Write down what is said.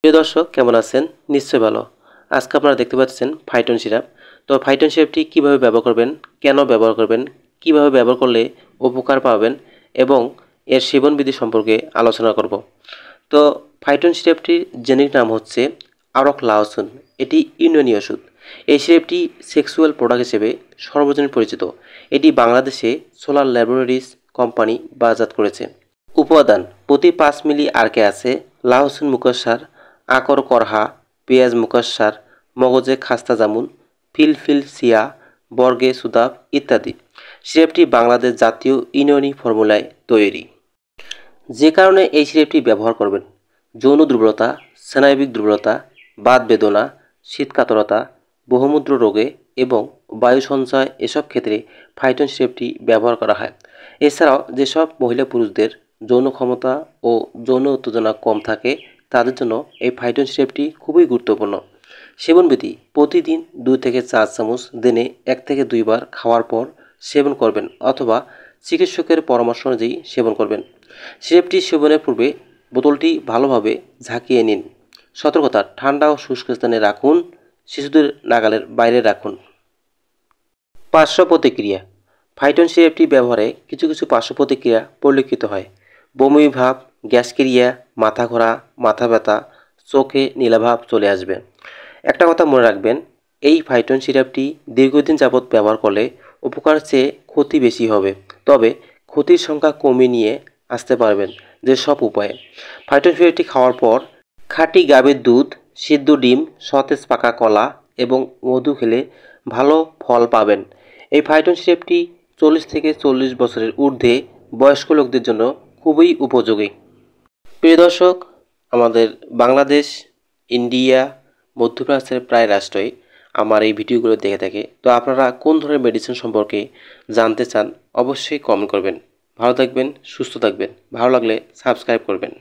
প্রিয় দর্শক কেমন আছেন? নিশ্চয়ই ভালো। আজকে আপনারা দেখতে পাচ্ছেন ফাইটন সিরাপ। তো ফাইটন সিরাপটি কীভাবে ব্যবহার করবেন, কেন ব্যবহার করবেন, কিভাবে ব্যবহার করলে উপকার পাবেন এবং এর সেবনবিধি সম্পর্কে আলোচনা করব। তো ফাইটন সিরাপটির জেনেরিক নাম হচ্ছে আরকলাওসুন। এটি ইউনানি ওষুধ। এই সিরাপটি সেক্সুয়াল প্রোডাক্ট হিসেবে সর্বজনীন পরিচিত। এটি বাংলাদেশে সোলার ল্যাবরেটরিজ কোম্পানি বাজারজাত করেছে। উপাদান: প্রতি 5 মিলি আরকে আছে লাওসুন মুকস্সার, আকর করহা, পেঁয়াজ মুকস্সার, মগজে খাস্তা জামুন, ফিলফিল সিয়া, বর্গে সুদাব ইত্যাদি। সিরাপটি বাংলাদেশ জাতীয় ইউনানি ফর্মুলায় তৈরি। যে কারণে এই সিরাপটি ব্যবহার করবেন: যৌন দুর্বলতা, স্নায়বিক দুর্বলতা, বাত বেদনা, শীতকাতরতা, বহুমূত্র রোগে এবং বায়ু সঞ্চয় এসব ক্ষেত্রে ফাইটন সিরাপটি ব্যবহার করা হয়। এছাড়াও যেসব মহিলা পুরুষদের যৌন ক্ষমতা ও যৌন উত্তেজনা কম থাকে তাদের জন্য এই ফাইটন সিরাপটি খুবই গুরুত্বপূর্ণ। সেবনবিধি: প্রতিদিন 2 থেকে 4 চামচ দিনে 1 থেকে 2 বার খাওয়ার পর সেবন করবেন অথবা চিকিৎসকের পরামর্শ অনুযায়ী সেবন করবেন। সিরাপটি সেবনের পূর্বে বোতলটি ভালোভাবে ঝাঁকিয়ে নিন। সতর্কতা: ঠান্ডা ও শুষ্ক স্থানে রাখুন, শিশুদের নাগালের বাইরে রাখুন। পার্শ্ব প্রতিক্রিয়া: ফাইটন সিরাপটি ব্যবহারে কিছু পার্শ্ব প্রতিক্রিয়া পরিলক্ষিত হয়। বমি ভাব, গ্যাসক্রিয়া, মাথা ঘোরা, মাথা ব্যথা, চোখে নীলাভাব চলে আসবে। একটা কথা মনে রাখবেন, এই ফাইটন সিরাপটি দীর্ঘদিন যাবৎ ব্যবহার করলে উপকার চেয়ে ক্ষতি বেশি হবে। তবে ক্ষতির সংখ্যা কমিয়ে নিয়ে আসতে পারবেন যেসব উপায়ে: ফাইটন সিরাপটি খাওয়ার পর খাঁটি গাভীর দুধ, সিদ্ধ ডিম, সতেজ পাকা কলা এবং মধু খেলে ভালো ফল পাবেন। এই ফাইটন সিরাপটি 40 থেকে 40 বছরের ঊর্ধ্বে বয়স্ক লোকদের জন্য খুবই উপযোগী। প্রিয় দর্শক, আমাদের বাংলাদেশ, ইন্ডিয়া, মধ্যপ্রাচ্যের প্রায় রাষ্ট্রই আমার এই ভিডিওগুলো দেখে থাকে। তো আপনারা কোন ধরনের মেডিসিন সম্পর্কে জানতে চান অবশ্যই কমেন্ট করবেন। ভালো থাকবেন, সুস্থ থাকবেন। ভালো লাগলে সাবস্ক্রাইব করবেন।